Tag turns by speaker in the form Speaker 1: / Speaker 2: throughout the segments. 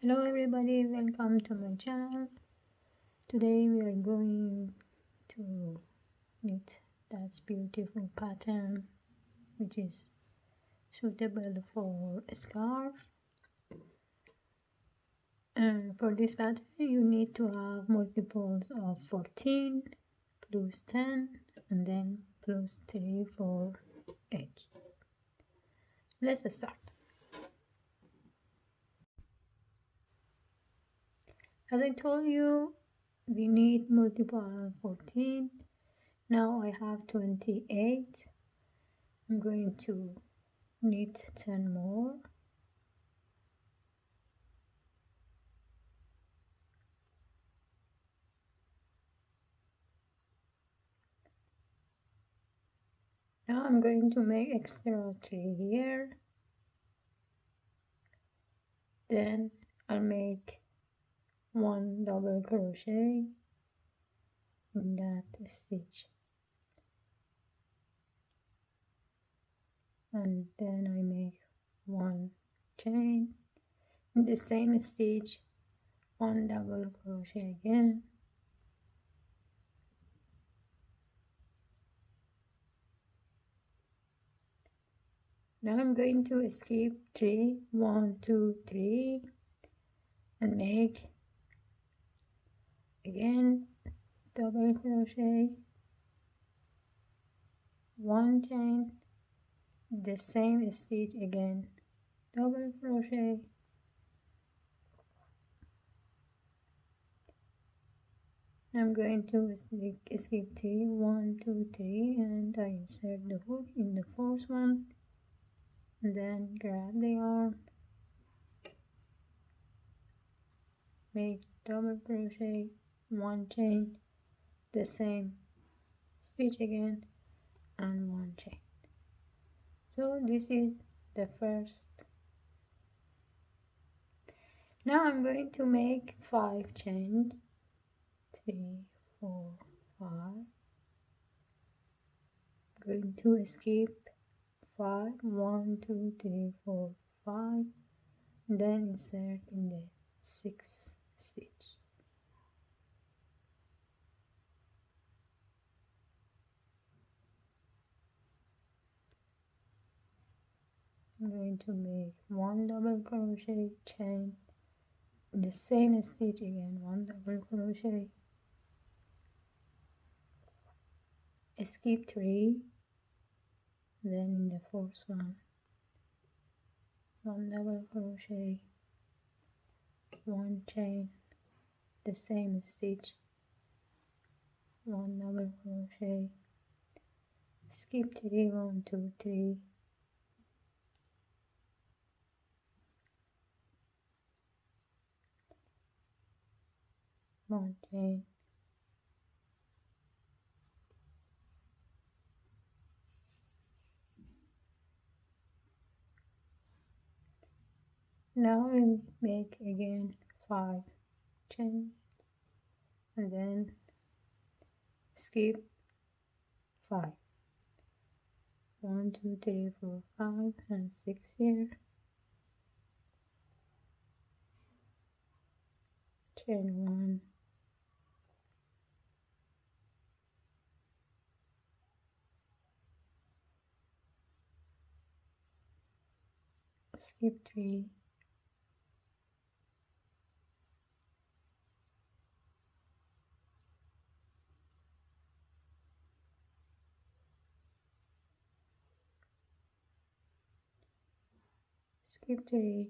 Speaker 1: Hello everybody, welcome to my channel. Today we are going to knit that beautiful pattern which is suitable for a scarf. And for this pattern you need to have multiples of 14 plus 10 and then plus 3 for each. Let's start. As I told you, we need multiple of 14. Now I have 28. I'm going to knit 10 more. Now I'm going to make extra 3 here. Then I'll make 1 double crochet in that stitch. And then I make 1 chain in the same stitch, 1 double crochet again. Now I'm going to skip 3, 1, 2, 3 and make again double crochet, 1 chain, the same stitch again, double crochet, I'm going to skip 3, 1, 2, 3 and I insert the hook in the first one and then grab the yarn, make double crochet, 1 chain, the same stitch again and 1 chain. So this is the first. Now I'm going to make 5 chains, 3, 4, 5. Going to skip 5, 1, 2, 3, 4, 5, then insert in the 6th stitch. I'm going to make 1 double crochet chain in the same stitch again, 1 double crochet, skip 3, then in the first one, 1 double crochet, 1 chain, the same stitch, 1 double crochet, skip 3, 1, 2, 3, one chain, now we make again 5 chains and then skip 5, 1, 2, 3, 4, 5 and 6 here, chain 1, skip 3, skip 3,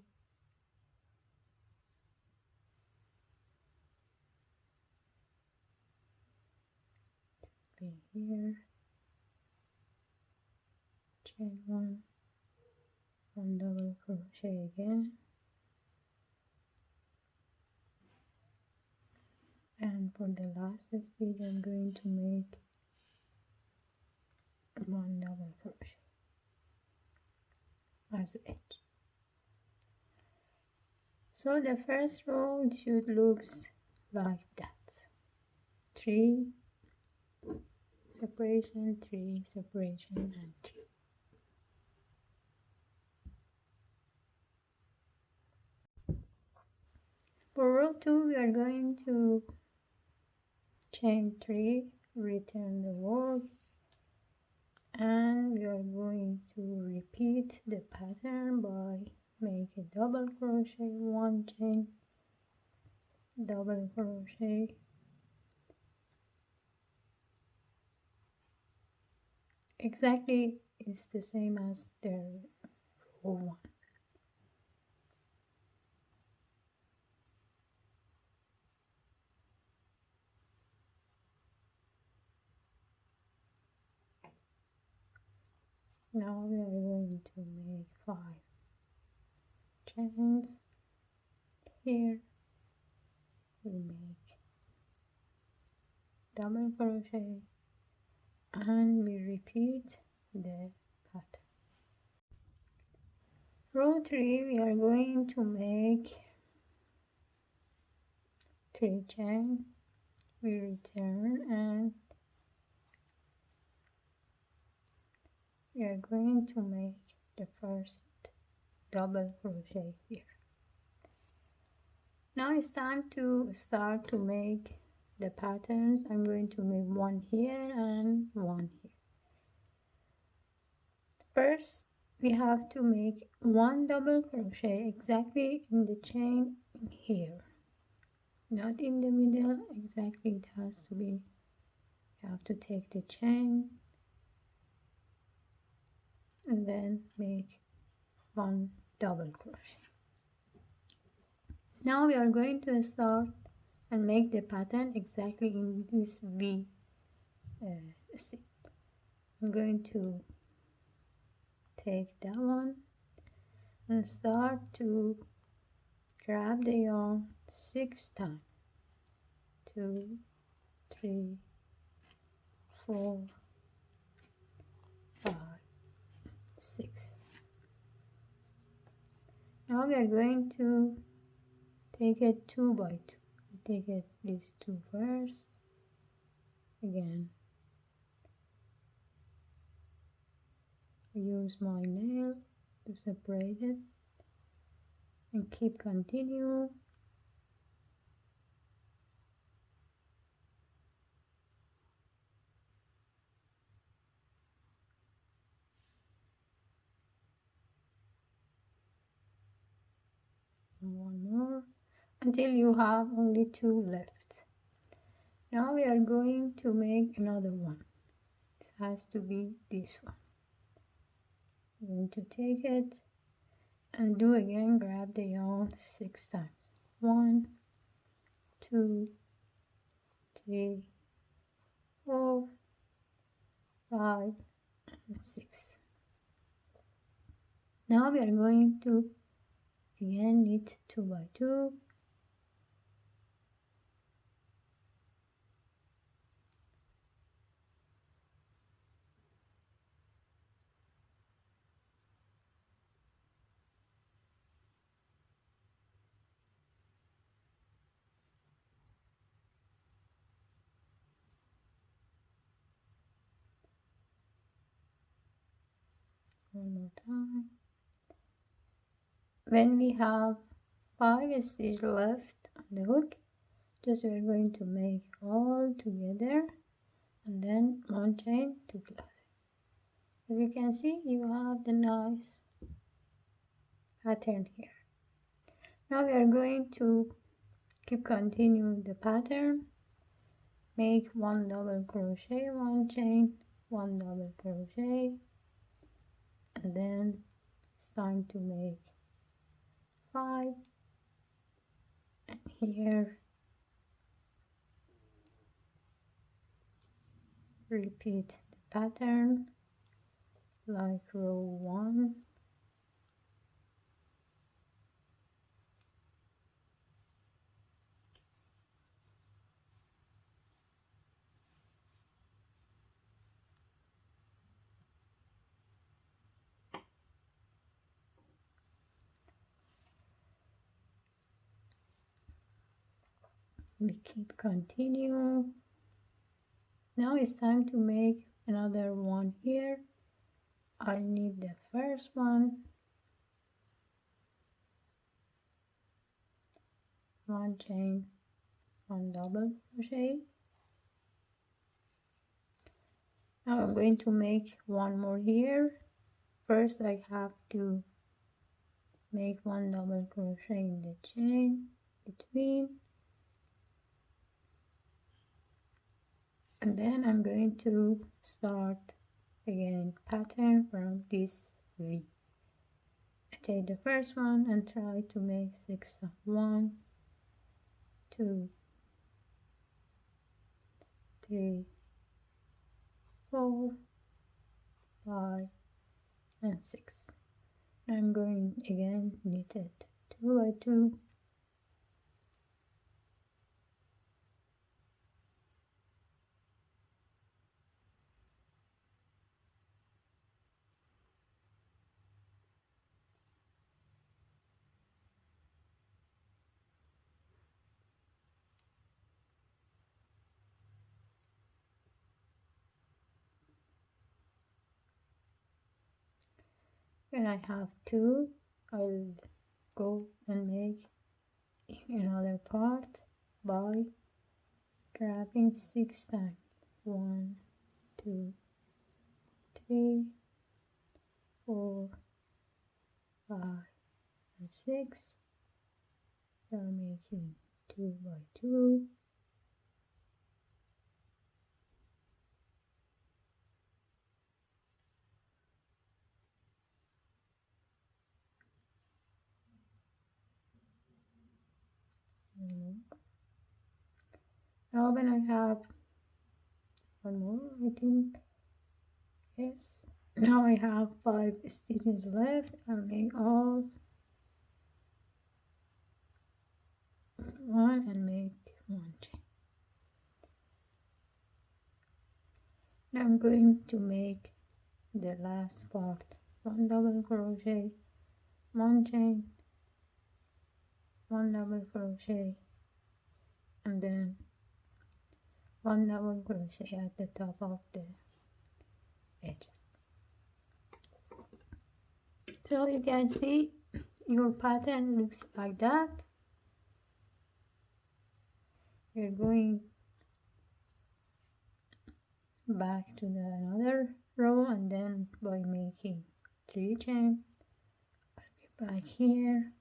Speaker 1: here, chain 1, 1 double crochet again, and for the last stitch I'm going to make 1 double crochet as edge. So the first row it should look like that: 3 separation, 3 separation and 3. For row 2 we are going to chain 3, return the work, and we are going to repeat the pattern by make a double crochet, 1 chain, double crochet, exactly it's the same as the row 1. Now we are going to make 5 chains. Here we make double crochet and we repeat the pattern. Row 3 we are going to make 3 chain, we return and we are going to make the first double crochet here. Now it's time to start to make the patterns. I'm going to make 1 here and 1 here. First we have to make 1 double crochet exactly in the chain here, not in the middle, exactly it has to be, you have to take the chain and then make 1 double crochet. Now we are going to start and make the pattern exactly in this V shape. I'm going to take that one and start to grab the yarn 6 times. 2, 3, 4, 5, 6. Now we are going to take it 2 by 2. Take it these 2 first. Again, use my nail to separate it and keep continue. And 1 more until you have only 2 left. Now we are going to make another one. It has to be this one. I'm going to take it and do again, grab the yarn 6 times. 1, 2, 3, 4, 5, and 6. Now we are going to again knit 2 by 2. One more time. When we have 5 stitches left on the hook, just we're going to make all together and then 1 chain to close. As you can see, you have the nice pattern here. Now we are going to keep continuing the pattern. Make 1 double crochet, 1 chain, 1 double crochet, and then it's time to make 5, and here repeat the pattern like row 1. We keep continue. Now it's time to make another one here. I need the first one, one chain, one double crochet. Now I'm going to make one more here. First I have to make one double crochet in the chain between, and then I'm going to start again pattern from this V. I take the first one and try to make 6 of 1, 2, 3, 4, 5, and 6. I'm going again knitted 2 by 2, when I have 2 I'll go and make another part by grabbing 6 times. 1, 2, 3, 4, 5, and 6. So I'm making 2 by 2. Now when I have one more, I think, yes. Now I have 5 stitches left. I'll make all one and make one chain. Now I'm going to make the last part. One double crochet, one chain, one double crochet, and then one double crochet at the top of the edge. So you can see your pattern looks like that. You're going back to the another row, and then by making 3 chains, I'll be back here,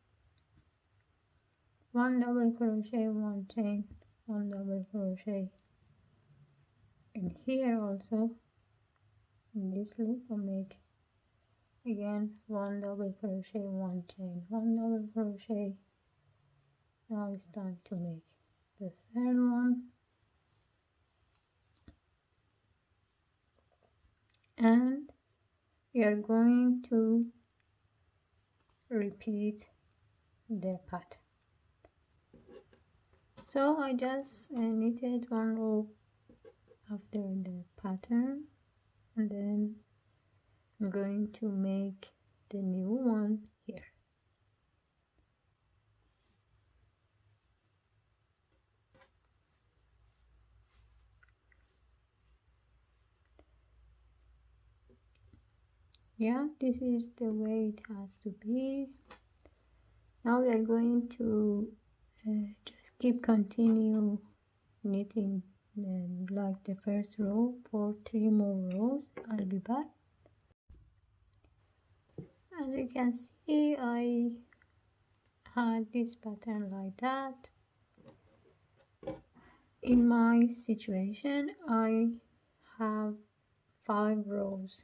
Speaker 1: one double crochet, one chain, one double crochet, and here also in this loop I'll make again one double crochet, one chain, one double crochet. Now it's time to make the third one, and we are going to repeat the pattern. So I just knitted one row after the pattern, and then I'm going to make the new one here. Yeah, this is the way it has to be. Now we are going to just continue knitting like the first row for 3 more rows. I'll be back. As you can see, I had this pattern like that. In my situation, I have 5 rows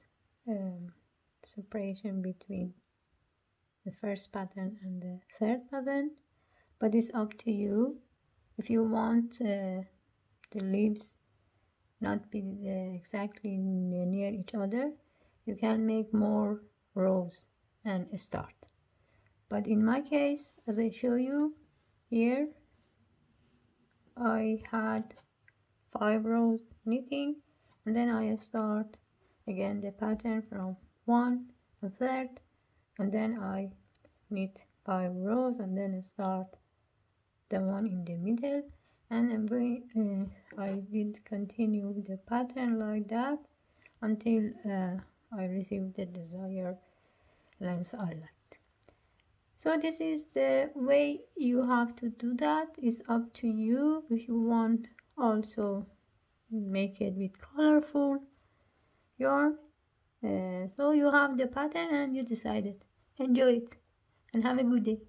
Speaker 1: separation between the first pattern and the third pattern, but it's up to you. If you want the leaves not be exactly near each other, you can make more rows and start. But in my case, as I show you here, I had 5 rows knitting, and then I start again the pattern from 1 and third, and then I knit 5 rows and then start the one in the middle, and I'm going I did continue the pattern like that until I received the desired length I liked. So this is the way you have to do that. It's up to you. If you want also make it with colorful yarn, so you have the pattern and you decide it. Enjoy it and have a good day.